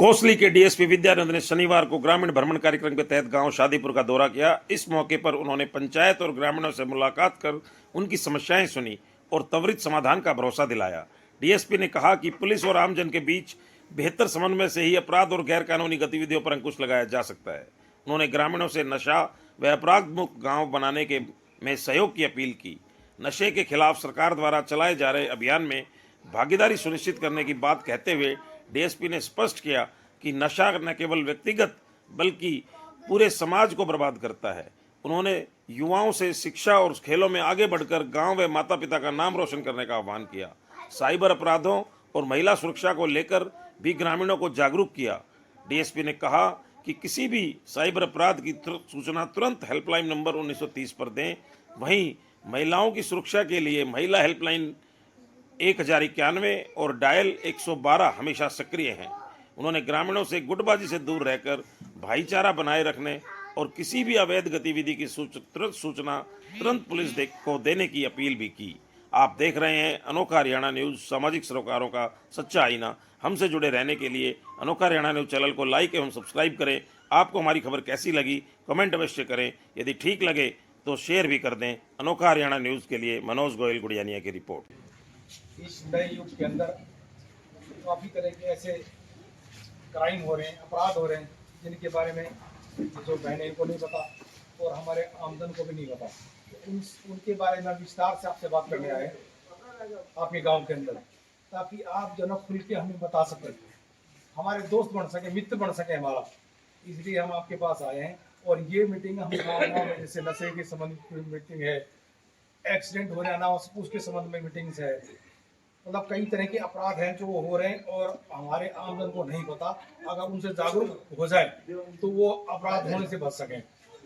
कोसली के डीएसपी विद्यानंद ने शनिवार को ग्रामीण भ्रमण कार्यक्रम के तहत गांव शादीपुर का दौरा किया। इस मौके पर उन्होंने पंचायत और ग्रामीणों से मुलाकात कर उनकी समस्याएं सुनी और त्वरित समाधान का भरोसा दिलाया। डीएसपी ने कहा कि पुलिस और आमजन के बीच बेहतर समन्वय से ही अपराध और गैरकानूनी गतिविधियों पर अंकुश लगाया जा सकता है। उन्होंने ग्रामीणों से नशा व अपराध मुक्त गाँव बनाने के में सहयोग की अपील की। नशे के खिलाफ सरकार द्वारा चलाए जा रहे अभियान में भागीदारी सुनिश्चित करने की बात कहते हुए डीएसपी ने स्पष्ट किया कि नशा न केवल व्यक्तिगत बल्कि पूरे समाज को बर्बाद करता है। उन्होंने युवाओं से शिक्षा और खेलों में आगे बढ़कर गांव व माता पिता का नाम रोशन करने का आह्वान किया। साइबर अपराधों और महिला सुरक्षा को लेकर भी ग्रामीणों को जागरूक किया। डीएसपी ने कहा कि किसी भी साइबर अपराध की सूचना तुरंत हेल्पलाइन नंबर 1930 पर दें। वहीं महिलाओं की सुरक्षा के लिए महिला हेल्पलाइन 1091 और डायल 112 हमेशा सक्रिय हैं। उन्होंने ग्रामीणों से गुटबाजी से दूर रहकर भाईचारा बनाए रखने और किसी भी अवैध गतिविधि की सूचना तुरंत पुलिस को देने की अपील भी की। आप देख रहे हैं अनोखा हरियाणा न्यूज़, सामाजिक सरोकारों का सच्चा आईना। हमसे जुड़े रहने के लिए अनोखा हरियाणा न्यूज़ चैनल को लाइक एवं सब्सक्राइब करें। आपको हमारी खबर कैसी लगी कमेंट अवश्य करें। यदि ठीक लगे तो शेयर भी कर दें। अनोखा हरियाणा न्यूज़ के लिए मनोज गोयल गुड़ियानिया की रिपोर्ट। इस नए युग के अंदर काफ़ी तरह के ऐसे क्राइम हो रहे हैं, अपराध हो रहे हैं, जिनके बारे में जो बहनें को नहीं पता और हमारे आमदन को भी नहीं पता। उनके बारे में विस्तार से आपसे बात करने आए आपके गांव के अंदर, ताकि आप जो ना खुल के हमें बता सकें, हमारे दोस्त बन सके, मित्र बन सके हमारा। इसलिए हम आपके पास आए हैं। और ये मीटिंग हम गाँव में जैसे नशे के संबंधित मीटिंग है, एक्सीडेंट हो रहे अनावश्यक उसके संबंध में मीटिंग्स है, मतलब कई तरह के अपराध हैं जो हो रहे हैं और हमारे आमजन को नहीं पता। अगर उनसे जागरूक हो जाए तो वो अपराध होने से बच सकें।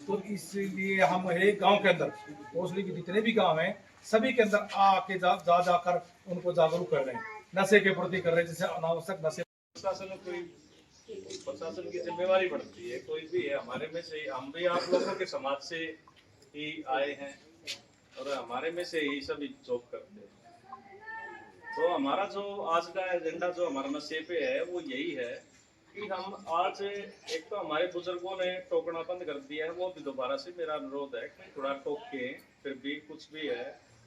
तो इसलिए हम एक गांव के अंदर, कोसली के जितने भी गांव हैं सभी के अंदर आके जाकर उनको जागरूक कर रहे हैं, नशे के प्रति कर रहे हैं। जैसे अनावश्यक नशे प्रशासन की जिम्मेवारी बढ़ती है। कोई भी है, हमारे में से हम भी आप लोगों के समाज से ही आए हैं और हमारे में से ही सभी जॉब करते हैं। तो हमारा जो आज का एजेंडा जो हमारा नशे पे है वो यही है कि हम आज एक तो हमारे बुजुर्गों ने टोकना बंद कर दिया है, वो भी दोबारा से मेरा अनुरोध है कि थोड़ा टोके फिर भी कुछ भी है,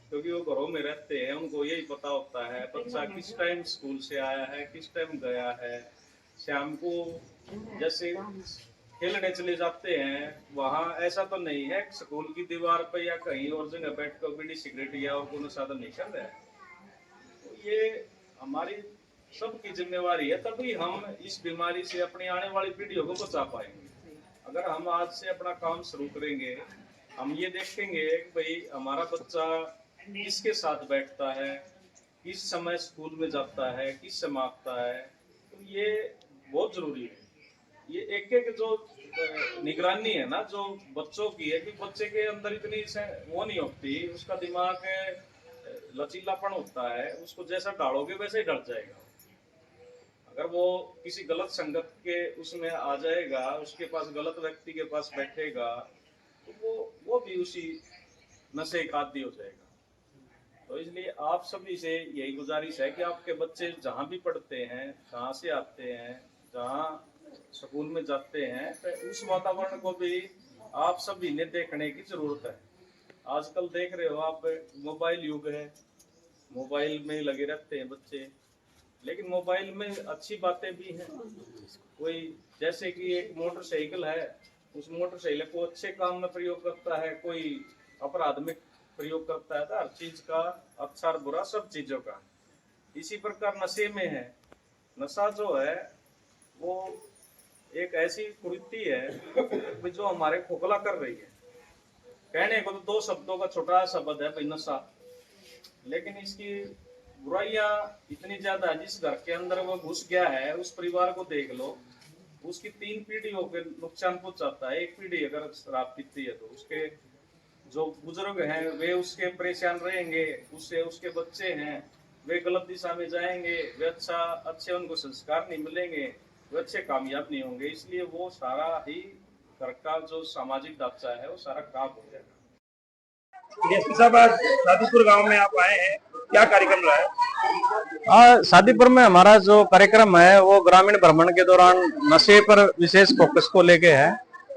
क्योंकि वो घरों में रहते हैं, उनको यही पता होता है बच्चा किस टाइम स्कूल से आया है, किस टाइम गया है। शाम को जैसे खेलने चले जाते हैं, वहाँ ऐसा तो नहीं है स्कूल की दीवार पर या कहीं और जगह बैठ कर बीड़ी सिगरेट या और कोई साधन नहीं कर रहे हैं। ये हमारी सबकी जिम्मेवारी है, तभी हम इस बीमारी से अपनी आने वाली पीढ़ियों को बचा पाएंगे। अगर हम आज से अपना काम शुरू करेंगे, हम ये देखेंगे कि भाई हमारा बच्चा किसके साथ बैठता है, किस समय स्कूल में जाता है, किस समय आता है, तो ये बहुत जरूरी है। ये एक एक जो निगरानी है ना जो बच्चों की है, कि बच्चे के अंदर इतनी वो नहीं होती, उसका दिमाग लचीलापन होता है, उसको जैसा डालोगे वैसे ही डर जाएगा। अगर वो किसी गलत संगत के उसमें आ जाएगा, उसके पास गलत व्यक्ति के पास बैठेगा, तो वो भी उसी नशे का आदी हो जाएगा। तो इसलिए आप सभी से यही गुजारिश है कि आपके बच्चे जहाँ भी पढ़ते हैं, जहाँ से आते हैं, जहाँ स्कूल में जाते हैं, तो उस वातावरण को भी आप सभी ने देखने की जरूरत है। आजकल देख रहे हो आप, मोबाइल युग है, मोबाइल में लगे रहते हैं बच्चे, लेकिन मोबाइल में अच्छी बातें भी हैं। कोई जैसे कि एक मोटरसाइकिल है, उस मोटरसाइकिल को अच्छे काम में प्रयोग करता है, कोई अपराध में प्रयोग करता है। तो हर चीज का अच्छा और बुरा सब चीजों का इसी प्रकार नशे में है। नशा जो है वो एक ऐसी कुरीति है जो हमारे खोखला कर रही है। कहने को तो दो शब्दों का छोटा शब्द है भाई नशा, लेकिन इसकी बुराइयां इतनी ज्यादा है। जिस घर के अंदर वो घुस गया है, उस परिवार को देख लो, उसकी 3 पीढ़ियों के नुकसान पहुंचाता है। एक पीढ़ी अगर शराब पीती है तो उसके जो बुजुर्ग हैं वे उसके परेशान रहेंगे, उससे उसके बच्चे हैं वे गलत दिशा में जाएंगे, वे अच्छे उनको संस्कार नहीं मिलेंगे, वे अच्छे कामयाब नहीं होंगे। इसलिए वो सारा ही घर का जो सामाजिक ढांचा है वो सारा खराब हो जाएगा। डीएसपी साहब, आज शादीपुर गांव में आप आए हैं, क्या कार्यक्रम रहा है? शादीपुर में हमारा जो कार्यक्रम है वो ग्रामीण भ्रमण के दौरान नशे पर विशेष फोकस को लेके है।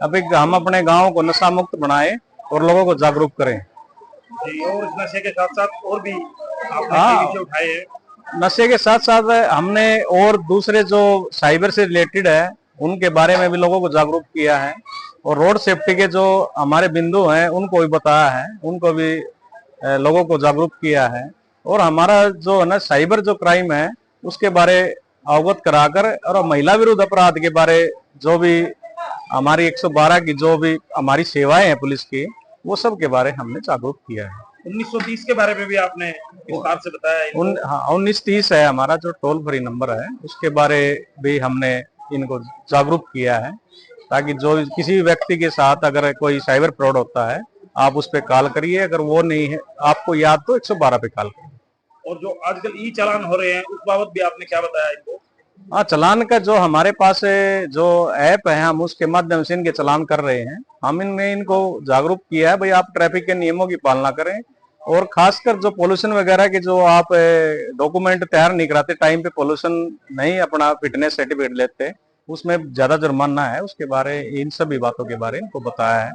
अभी हम अपने गांव को नशा मुक्त बनाए और लोगों को जागरूक करें। जी, और इस नशे के साथ साथ और भी आपने हाँ। कई विषय उठाए हैं। नशे के साथ साथ हमने और दूसरे जो साइबर से रिलेटेड है उनके बारे में भी लोगों को जागरूक किया है, और रोड सेफ्टी के जो हमारे बिंदु हैं उनको भी बताया है, उनको भी लोगों को जागरूक किया है। और हमारा जो है ना साइबर जो क्राइम है उसके बारे अवगत कराकर, और महिला विरुद्ध अपराध के बारे जो भी हमारी 112 की जो भी हमारी सेवाएं हैं पुलिस की, वो सब के बारे हमने जागरूक किया है। 1930 के बारे में भी आपने विस्तार से बताया इनको। 1930 है हमारा जो टोल फ्री नंबर है, उसके बारे भी हमने इनको जागरूक किया है, ताकि जो किसी भी व्यक्ति के साथ अगर कोई साइबर फ्रॉड होता है आप उस पर कॉल करिए, अगर वो नहीं है आपको याद तो 112 पे कॉल करिए। और जो आजकल ई चालान हो रहे हैं उस बाबत भी आपने क्या बताया इनको? हाँ, चलान का जो हमारे पास जो ऐप है हम उसके माध्यम से इनके चलान कर रहे हैं। हम इनमें इनको जागरूक किया है भाई आप ट्रैफिक के नियमों की पालना करें, और खासकर जो पोल्यूशन वगैरह के जो आप डॉक्यूमेंट तैयार नहीं कराते, टाइम पे पोल्यूशन नहीं अपना फिटनेस सर्टिफिकेट लेते, उसमें ज्यादा जुर्माना है। उसके बारे इन सभी बातों के बारे इनको बताया है।